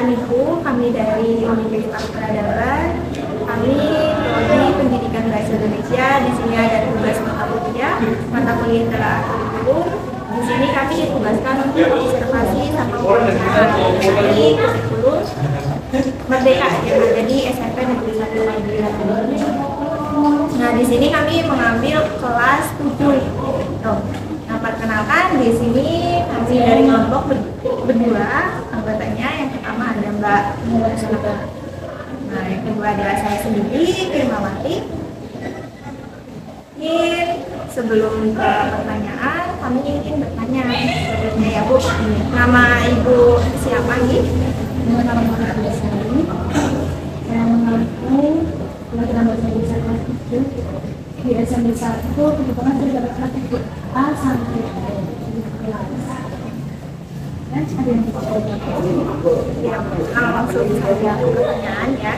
Perkenalkan Ibu, kami dari Universitas Peradaban. Kami prodi Pendidikan Bahasa Indonesia. Di sini ada tugas mata kuliah telah kurikulum. Di sini kami ditugaskan untuk observasi sama pembinaan kurikulum Merdeka yang ada di SMP Negeri 1 Magelang. Nah, di sini kami mengambil kelas 7. Nah, perkenalkan di sini kami dari kelompok berdua anggotanya. Yang pertama ada Mbak Musnah. Nah, yang kedua adalah saya sendiri, Firmawati. Sebelum ke pertanyaan, kami ingin bertanya sebelumnya ya Bu, nama Ibu siapa nih? Nama Muhammad Abdulsari. Saya mengaku pelajaran bahasa Indonesia kelas 7 di SMP 1. Kebetulan saya dapat kelas A sampai kelas. Dan ada yang Ya, langsung saja ke pertanyaan ya.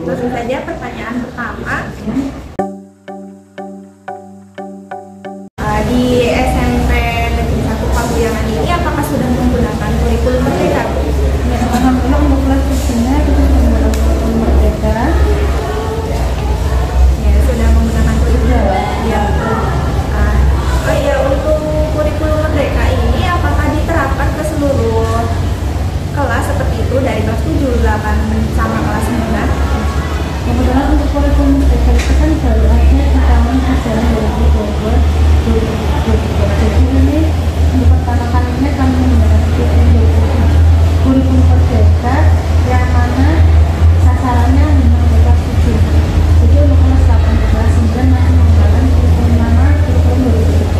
Langsung saja pertanyaan pertama. Di SMP Negeri 1 Pabuyangan ini apakah sudah menggunakan kurikulum Merdeka? ya, alhamdulillah untuk kelas 7-nya kita sudah menggunakan kurikulum Merdeka. Ya, sudah menggunakan kurikulum. Ya. Oh iya, untuk kurikulum Merdeka ini apakah diterapkan ke seluruh kelas seperti itu dari kelas 7, 8 sama kelas 9? Kebetulan untuk kurikulum Merdeka itu kan baru ada di tahun ajaran 2022. Jadi ini untuk pertama kalinya kami menggunakan kurikulum Merdeka yang mana sasarannya memang kelas 7. Jadi untuk kelas 8 dan kelas 9 masih menggunakan kurikulum lama, kurikulum 2017.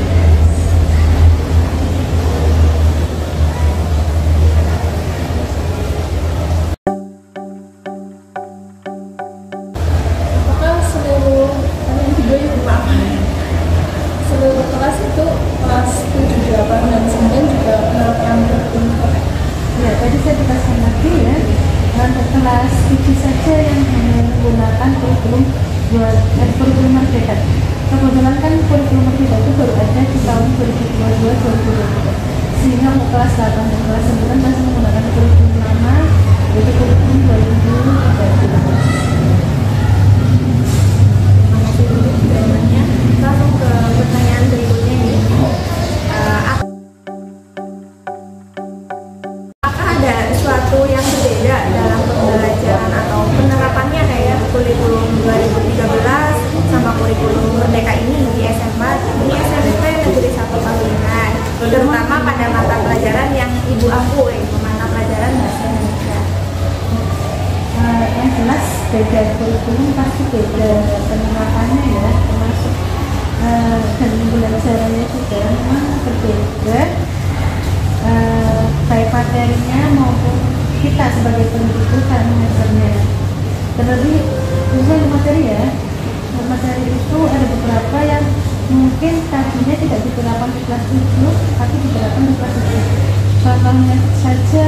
Apakah seluruh kalian juga ya Pak? Seluruh kelas itu kelas 7, 8, dan 9 juga menerapkan kurikulum Merdeka? Ya, tadi saya jelaskan lagi ya, untuk kelas 7 saja yang hanya menggunakan kurikulum Merdeka. Kebetulan kan kurikulum Merdeka itu baru ada di tahun 2022-2023. Sehingga untuk kelas 8 dan kelas 9 masih menggunakan kurikulum lama, yaitu kurikulum 2013. Langsung ke pertanyaan berikutnya nih. Apakah ada sesuatu yang berbeda dalam pembelajaran atau penerapannya kayak kurikulum 2013 sama kurikulum Merdeka ini di SMP Negeri 1 Pabuyangan, terutama pada mata pelajaran yang Ibu aku yaitu mata pelajaran Bahasa Indonesia? Yang jelas beda kurikulum pasti beda penerapannya ya, termasuk dan pembelajarannya juga memang berbeda, baik materinya maupun kita sebagai pendidik dan mengajarnya. Terlebih misalnya materi ya, materi itu ada beberapa yang mungkin tadinya tidak diterapkan di kelas 7 tapi diterapkan di kelas 7. Contohnya saja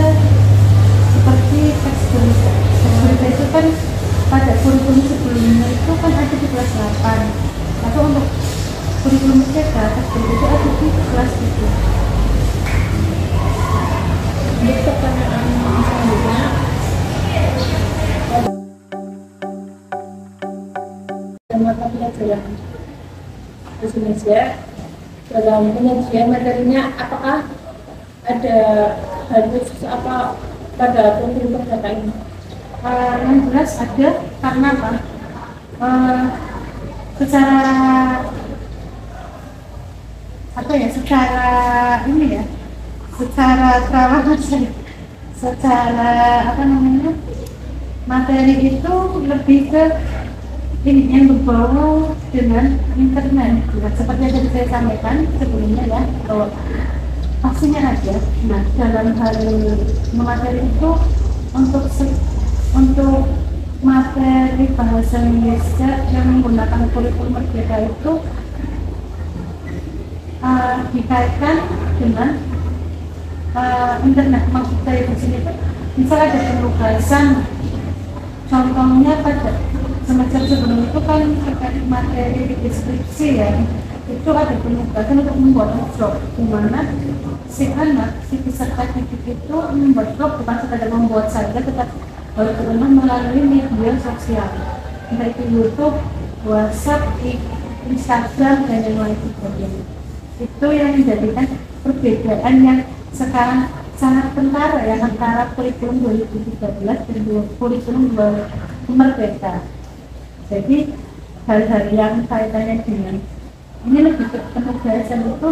seperti teks berita. Teks berita itu kan pada kurikulum sebelumnya itu kan ada di kelas 8, atau untuk kurikulum Merdeka teks berita itu ada di kelas 7. Untuk pertanyaan selanjutnya, mata pelajaran Bahasa Indonesia dalam penyajian materinya, apakah ada hal khusus apa pada kurikulum Merdeka ini? Yang jelas ada, karena apa? Secara ini ya, secara kerawanan saya, secara materi itu lebih ke ini yang berbau dengan internet. Seperti yang tadi saya sampaikan sebelumnya ya, bahwa pastinya ada. Nah, dalam hal materi itu untuk materi bahasa Indonesia yang menggunakan kurikulum Merdeka itu dikaitkan dengan internet. Maksud saya di sini tuh misalnya ada penugasan, contohnya pada semester sebelum itu kan terkait materi deskripsi ya, itu ada penugasan untuk membuat vlog, di mana si anak, si peserta didik itu membuat vlog bukan sekadar membuat saja, tetapi harus pernah melalui media sosial, entah itu YouTube, WhatsApp, Instagram, dan yang lain sebagainya. Itu yang menjadikan perbedaan yang sekarang sangat kentara ya antara kurikulum 2013 dan kurikulum Merdeka. Jadi hal-hal yang kaitannya dengan ini lebih ke penugasan itu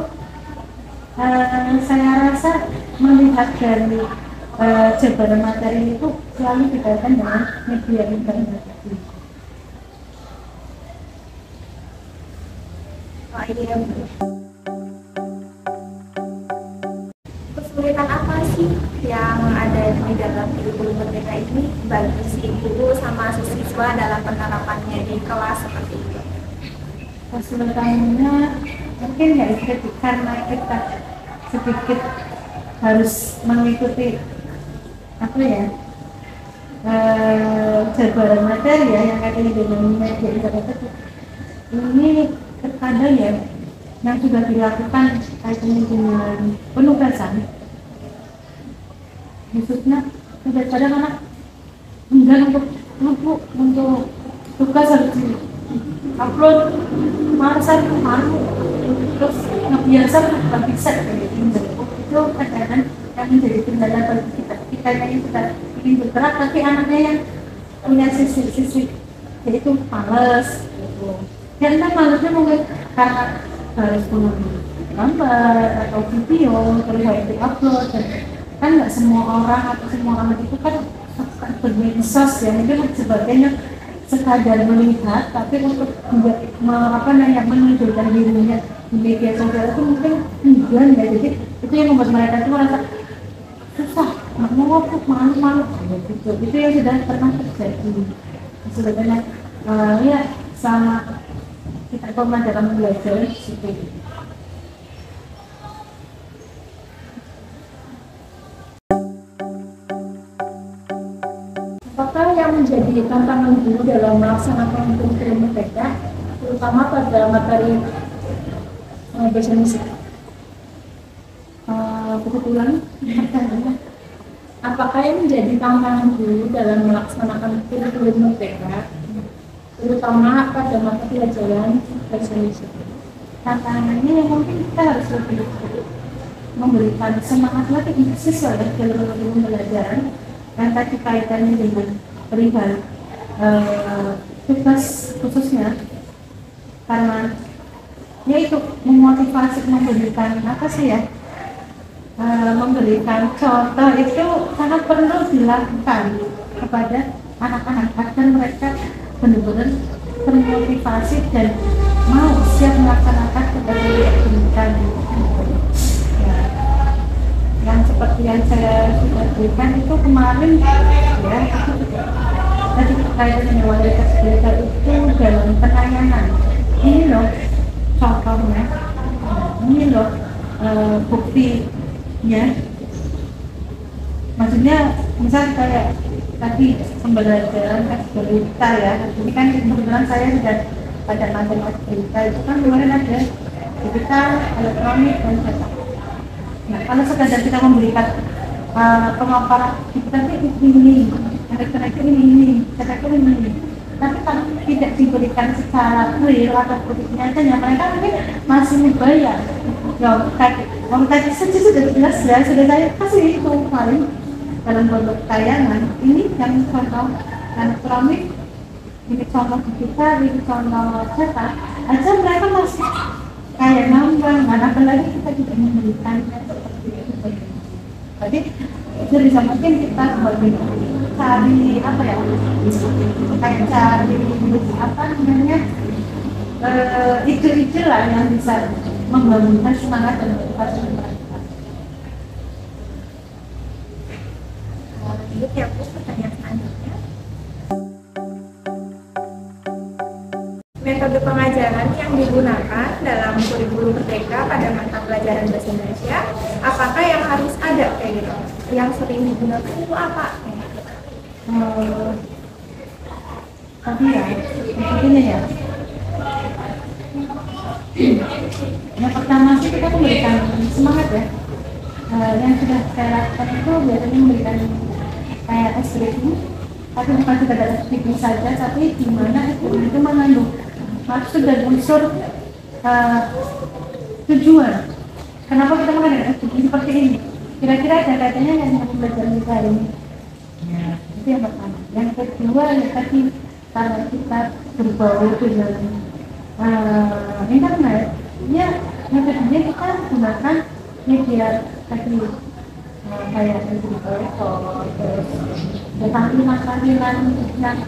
saya rasa melihat dari jabaran materi itu selalu dikaitkan dengan media internet. Wah, ini ya. Kesulitan apa sih yang ada di dalam kurikulum Merdeka ini bagi si guru sama siswa dalam penerapannya di kelas seperti itu? Kesulitannya mungkin ya itu karena kita sedikit harus mengikuti apa ya jabaran materi ya yang ada di dalam media internet itu. Ini terkadang ya yang sudah dilakukan kaitannya dengan penugasan, khususnya kadang-kadang anak enggan untuk tugas harus di upload, masa malu, terus biasa nggak bisa kayak gitu. Itu kadang-kadang yang menjadi kendala bagi kita yang sudah ingin bergerak, tapi anaknya yang punya sisi yaitu males gitu. Ya entah malesnya mungkin karena harus mengambil gambar atau video terus harus diupload, dan kan nggak semua orang atau semua anak itu kan bermedsos ya, mungkin sebagainya sekadar melihat, tapi untuk menunjukkan dirinya di media sosial itu mungkin enggan ya. Jadi itu yang membuat mereka itu merasa susah, nggak mau aku malu-malu gitu. Itu yang sudah pernah terjadi sebetulnya ya sama kita dalam belajar seperti itu. Apakah yang menjadi tantangan guru dalam melaksanakan kurikulum Merdeka, terutama pada materi bahasa Indonesia? Kebetulan Apakah yang menjadi tantangan guru dalam melaksanakan kurikulum Merdeka, terutama pada mata pelajaran bahasa Indonesia? tantangannya yang mungkin kita harus lebih memberikan semangat lagi siswa ya dalam pembelajaran yang tadi kaitannya dengan perihal tugas khususnya, karena yaitu memotivasi, memberikan apa sih ya, memberikan contoh itu sangat perlu dilakukan kepada anak-anak agar mereka benar-benar termotivasi dan mau siap melaksanakan sebagai pendidikan. Ya, yang seperti yang saya sudah berikan itu kemarin ya, tadi terkait dengan kualitas belajar itu dalam penayangan. Ini loh contohnya, ini loh buktinya. Maksudnya misal kayak tadi pembelajaran teks berita ya, ini kan kebetulan saya sudah pada materi berita itu kan kemarin ada digital, elektronik, dan cetak. Nah, kalau sekadar kita memberikan pemaparan kita ini, elektronik ini, cetak ini, tapi kalau tidak diberikan secara real atau nyatanya, mereka mungkin masih membayar. Ya, tadi saja sudah jelas ya, sudah saya kasih itu kemarin dalam bentuk tayangan. Ini yang contoh elektronik, ini contoh digital, ini contoh cetak, aja mereka masih kayak nambah, nggak nambah lagi, kita tidak memberikan seperti itu. Jadi dari mungkin kita sebagai cari apa ya, kayak cari apa namanya, ide-ide lah yang bisa membangunkan semangat dan motivasi mereka. Lanjut ya Bu, pertanyaan selanjutnya. Metode pengajaran yang digunakan dalam kurikulum Merdeka pada mata pelajaran bahasa Indonesia, apakah yang harus ada kayak gitu? Yang sering digunakan itu apa? Tadi ya, begini ya, Yang pertama sih kita memberikan semangat ya. Yang sudah saya lakukan itu biasanya memberikan kayak es breaking, tapi bukan sekedar es breaking saja, tapi di mana es breaking itu mengandung maksud dan unsur tujuan. Kenapa kita mengadakan es breaking seperti ini? Kira-kira ada kaitannya dengan pembelajaran kita ini. Ya, itu yang pertama. Yang kedua ya tadi karena kita berbau dengan internet, ya yang kedua kita gunakan media tadi kayak agrikultur, terus tampilan-tampilan yang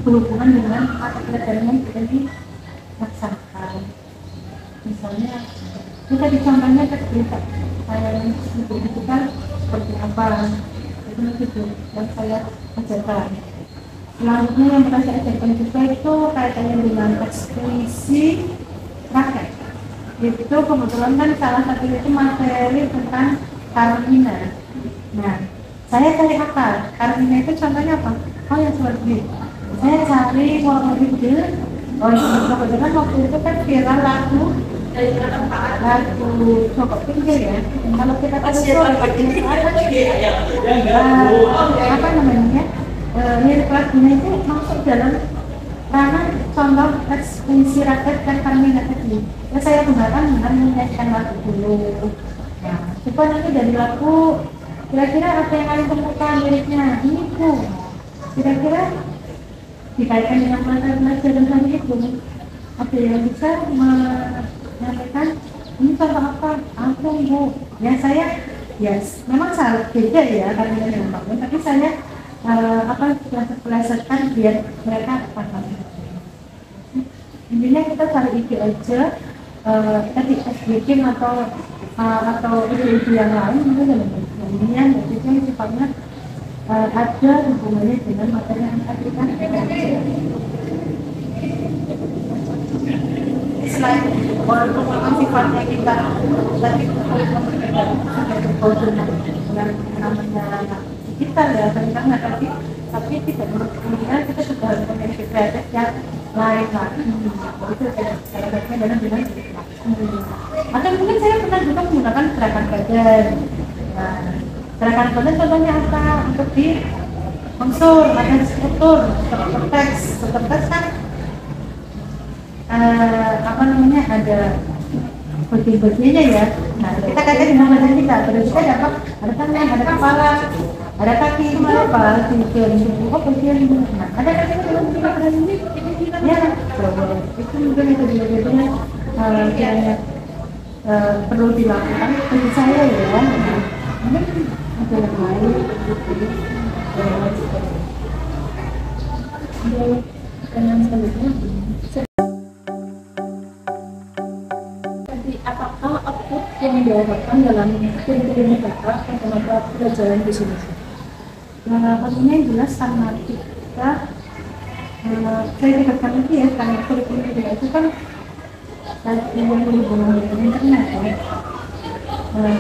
berhubungan dengan mata pelajaran yang kita dilaksanakan. Misalnya kita dicontohnya cerita kayak yang itu kan seperti apa itu yang saya ajarkan. Selanjutnya yang pernah saya ajarkan juga itu kaitannya dengan ekspresi rakyat. Itu kebetulan kan salah satu itu materi tentang Carmina. Nah, saya cari akal. Carmina itu contohnya apa? Oh yang seperti ini. Saya cari warna ide. Oh kebetulan waktu itu kan viral lagu Joko Pinggir ya. Kalau kita tahu apa namanya? Lirik lagunya itu masuk dalam ranah contoh ekspresi rakyat dan Carmina tadi. Ya saya gunakan dengan menyanyikan lagu dulu. Nah, coba nanti dari lagu kira-kira apa yang kalian temukan liriknya ini tuh. Kira-kira dikaitkan dengan mata pelajaran tadi itu. Ada yang bisa menyampaikan ini contoh apa? Aku bu. Ya saya, yes, memang sangat beda ya Carmina dengan Pak. Tapi saya belajarkan biar mereka paham. Intinya kita cari ide aja, tadi bikin atau ide-ide yang lain itu dalam intinya itu yang sifatnya ada hubungannya dengan materi yang akan kita selain walaupun sifatnya kita tadi dengan namanya kita ya tentang tapi tidak kemudian kita juga harus memiliki kreatif yang lain lagi. Itu salah satunya adalah dengan atau mungkin saya pernah juga menggunakan gerakan badan. Nah, gerakan badan contohnya apa? Untuk di unsur ada struktur teks kan apa namanya ada bagian-bagiannya ya. Nah kita kaitkan dengan badan kita, terus kita dapat ada tangan, ada kepala, ada kaki, apa bagian tubuh, bagian nah ada kaki dalam kita ini ya itu mungkin itu biasanya kayaknya perlu dilakukan bagi saya ya. Mungkin ada yang lain dengan selanjutnya apakah output yang didapatkan dalam kurikulum Bapak atau mata pelajaran di sini? Pastinya yang jelas karena kita saya dikatakan lagi ya karena kurikulum kita itu kan yang berhubungan dengan internet ya.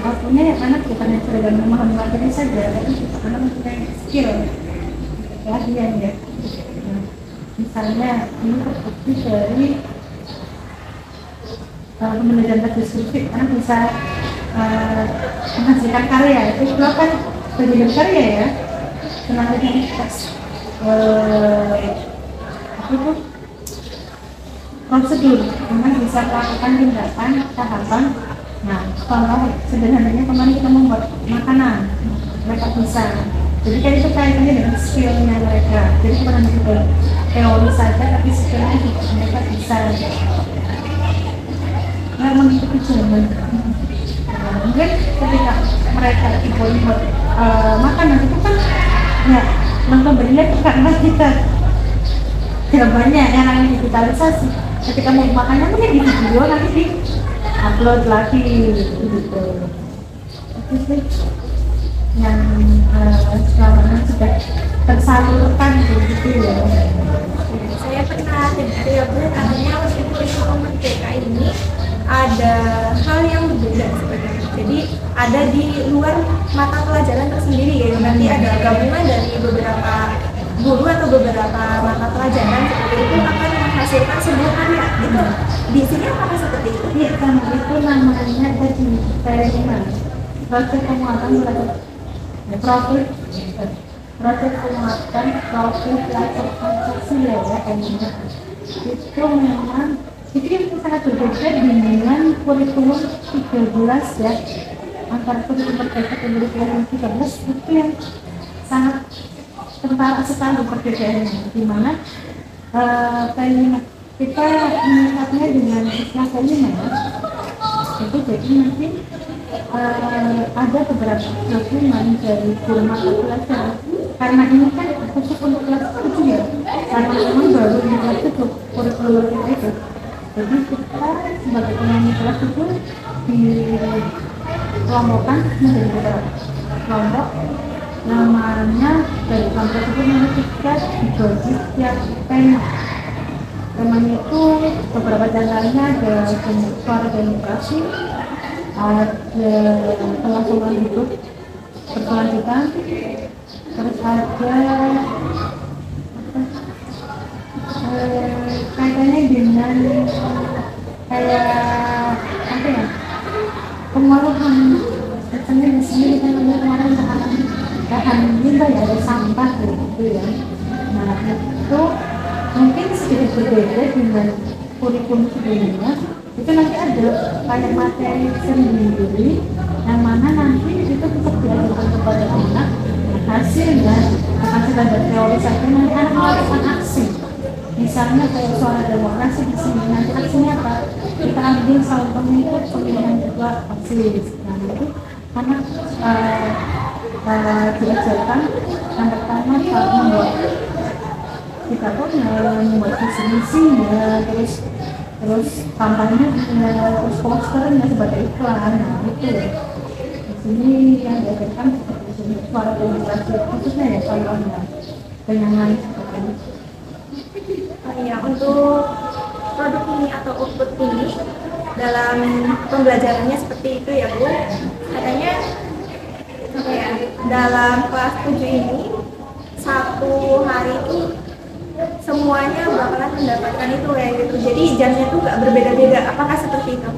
Pastinya anak bukan hanya sekedar memahami materi saja, tapi juga anak mempunyai skill keahlian ya. Misalnya ini terbukti dari pembelajaran teks deskriptif, anak bisa menghasilkan karya. Itu juga kan bagian karya ya. Selanjutnya teks apa itu prosedur, anak bisa melakukan tindakan tahapan. Nah, kalau sederhananya kemarin kita membuat makanan, mereka bisa. Jadi kan itu kaitannya dengan skillnya mereka. Jadi bukan hanya teori saja, tapi skillnya juga mereka bisa. Nah, mengikuti zaman. Mungkin ketika mereka ikut makanan itu kan ya nonton berlihat karena kita tidak banyak yang namanya digitalisasi. Ketika mau makannya mungkin di video nanti di upload lagi gitu. Itu sih yang selama ini sudah tersalurkan begitu ya. Saya pernah dengar katanya kurikulum Merdeka ini ada hal yang berbeda sebenarnya. Jadi ada di luar mata pelajaran tersendiri ya. Nanti ada gabungan dari beberapa guru atau beberapa mata pelajaran seperti itu akan menghasilkan sebuah karya itu di sini apakah seperti itu? Iya, karena itu namanya tadi eksperimen. Proses penguatan profil profil pelajar Pancasila ya kayaknya. Itu memang itu yang sangat berbeda dengan kurikulum 13 ya, antara kurikulum merdeka dan kurikulum 13 itu yang sangat kentara sekali perbedaannya, di mana kayaknya kita meningkatnya dengan istilah kayaknya itu jadi nanti ada beberapa dokumen dari guru mata pelajaran karena ini kan khusus untuk kelas 7 ya, karena memang baru di kelas 7 kurikulum kita itu. Jadi kita sebagai penyanyi kelas itu dikelompokkan menjadi beberapa kelompok, namanya dari kelompok itu nanti kita dibagi setiap tema. Temanya itu beberapa contohnya ada suara demokrasi, ada kelangsungan hidup berkelanjutan, terus ada kaitannya dengan kayak apa ya, pengolahan. Misalnya di sini kita kemarin bahan limbah ya, ada sampah gitu ya. Nah itu mungkin sedikit berbeda dengan kurikulum sebelumnya. Itu nanti ada kayak materi sendiri yang mana nanti itu tetap diajarkan kepada anak. Hasilnya akan sekedar teori saja, nanti anak melakukan aksi. Misalnya kayak suara demokrasi di sini, nanti aksinya apa? Kita ambil salah pengikut pemilihan ketua aksi. Nah itu anak diajarkan yang pertama membuat kita pun membuat visi misinya, terus kampanye, terus posternya sebagai iklan. Nah itu di sini yang diajarkan suara demokrasi khususnya ya contohnya dengan lain seperti ini. Ya, untuk produk ini atau output ini dalam pembelajarannya seperti itu ya Bu. Katanya apa ya, dalam kelas 7 ini satu hari itu semuanya bakalan mendapatkan itu kayak gitu. Jadi jamnya tuh nggak berbeda-beda. Apakah seperti itu?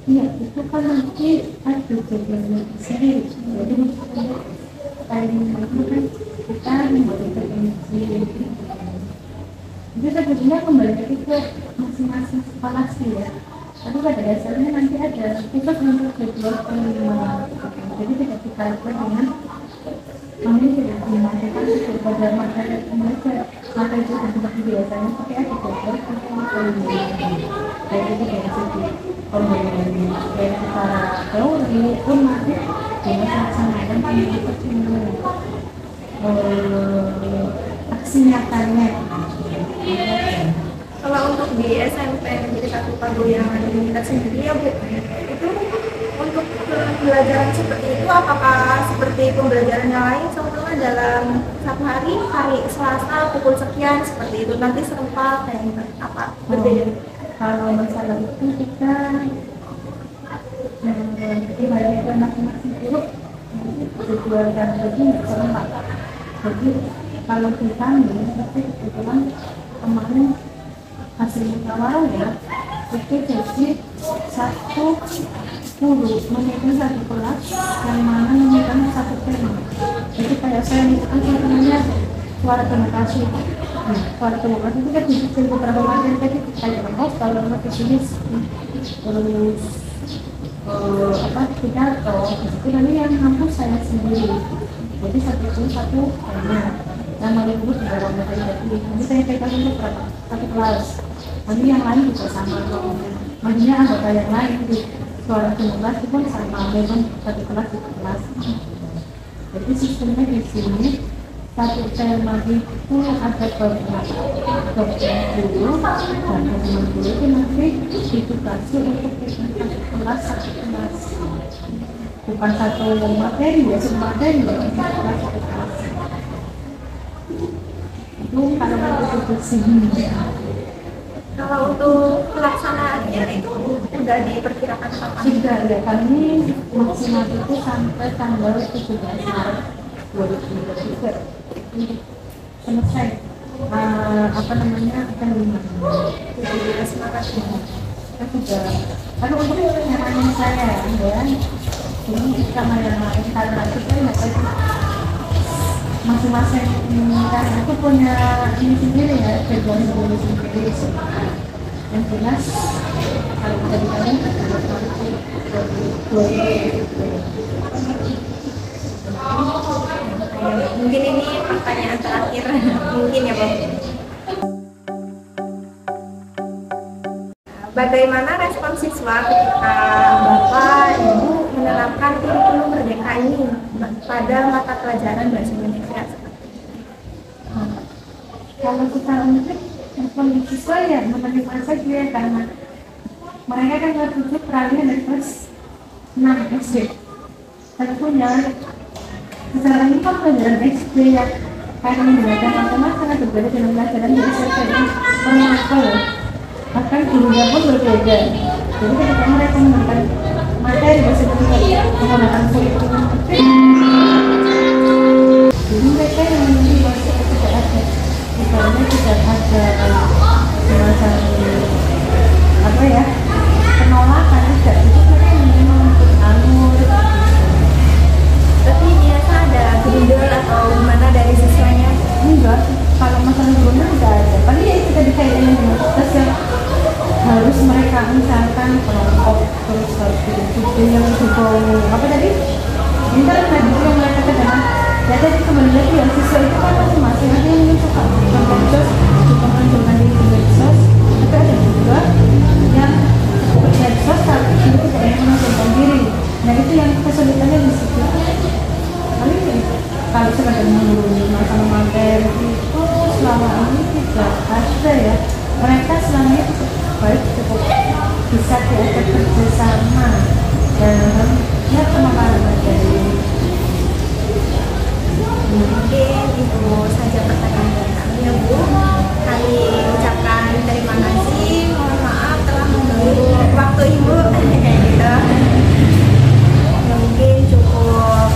Iya, itu kan nanti ada jadwalnya sendiri. Jadi kayak kan kita membuat sendiri. Itu sebetulnya kembali lagi ke masing-masing sekolah sih ya. Tapi pada dasarnya nanti ada khusus untuk jadwal penerimaan. Jadi tidak dikaitkan dengan kami tidak dimasukkan pada materi pembelajar. Materi itu seperti biasanya, tapi ada jadwal penerimaan. Jadi itu dari segi pembelajaran dari secara teori pun nanti dilaksanakan aksi nyatanya. Kalau untuk di SMP Negeri 1 Pagoyangan yang kita sendiri ya Bu, itu untuk pembelajaran seperti itu apakah seperti pembelajaran yang lain, contohnya dalam satu hari Selasa pukul sekian seperti itu, nanti serempak kayak gitu, apa berbeda? Kalau masalah itu kita kembali ke masing-masing guru tujuan dan begini serempak. Jadi kalau kita nih tapi kebetulan kemarin hasil musyawarah ya itu jadi satu guru memimpin satu kelas yang mana memegang satu tema. Jadi kayak saya misalkan namanya suara demokrasi. Suara demokrasi itu kan disusun beberapa materi tadi kayak kalau pesimis terus pidato itu nanti yang mampu saya sendiri. Jadi satu tema yang paling bagus di bawah materi tadi. Nanti saya pegang untuk satu kelas. Nanti yang lain juga sama. Maksudnya anggota yang lain di suara demokrasi pun sama, memang satu kelas satu kelas. Jadi sistemnya di sini satu tema itu ada beberapa guru dan teman guru itu nanti ditugasi untuk satu kelas bukan satu materi ya, satu materi ya, satu kelas. Itu kalau kita bersih. Kalau untuk pelaksanaannya itu sudah diperkirakan kapan? Sudah ya, kami maksimal itu sampai tanggal 17 Maret 2023 selesai. apa namanya akan 17 Maret ya. kita juga kalau untuk nyaranin saya ya ini sama yang lain karena kita nggak tahu masing-masing karena aku punya ini sendiri ya kerjaan sendiri yang jelas kalau kita ditanya Mungkin ini pertanyaan terakhir mungkin ya Bang. Bagaimana respon siswa ketika Bapak Ibu menerapkan kurikulum Merdeka ini pada mata pelajaran bahasa Indonesia? kalau kita untuk respon siswa ya menerima saja ya karena mereka kan bertujuh peralihan dari kelas 6 SD tentunya secara ini kan pelajaran SD ya karena menggunakan matematika sangat berbeda dengan pelajaran di SMP yang bermakna bahkan gurunya pun berbeda jadi ketika mereka menggunakan materi bahasa Indonesia menggunakan kurikulum jadi mereka yang memilih bahasa tidak ada misalnya tidak ada semacam apa ya penolakan tidak itu mereka memang untuk alur Tapi biasa ada gerundel atau gimana dari siswanya? enggak kalau masalah guru tidak ada paling ya kita dikaitkan dengan tugas yang harus mereka misalkan kelompok terus harus bikin yang dukung apa tadi internet itu yang mereka katakan ya tadi kembali lagi yang siswa itu kan masing-masing ada yang mungkin suka contoh medsos suka menunjukkan diri di medsos tapi ada juga yang medsos tapi itu tidak yang menunjukkan diri nah itu yang kesulitannya di situ paling kalau sekedar mengurangi masalah materi itu selama ini tidak ada ya mereka selama ini cukup baik cukup bisa diajak kerjasama dan ya penolakan materi Mungkin itu saja pertanyaan dari kami ya Bu. Kami ucapkan terima kasih, mohon maaf telah mengganggu waktu Ibu. Gitu. Ya mungkin cukup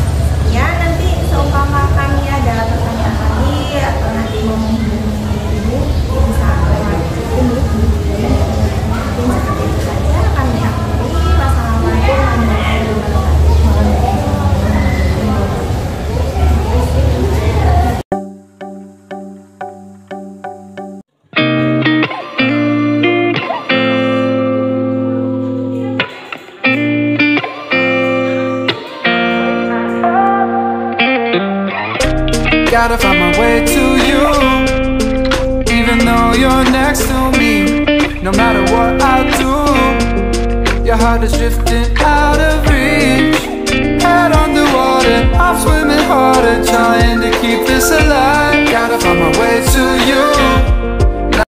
ya nanti seumpama kami ada pertanyaan lagi atau nanti mau menghubungi Ibu bisa lewat ini. Mungkin seperti itu saja kami akhiri. Wassalamualaikum warahmatullahi wabarakatuh. Gotta find my way to you, even though you're next to me. No matter what I do, your heart is drifting out of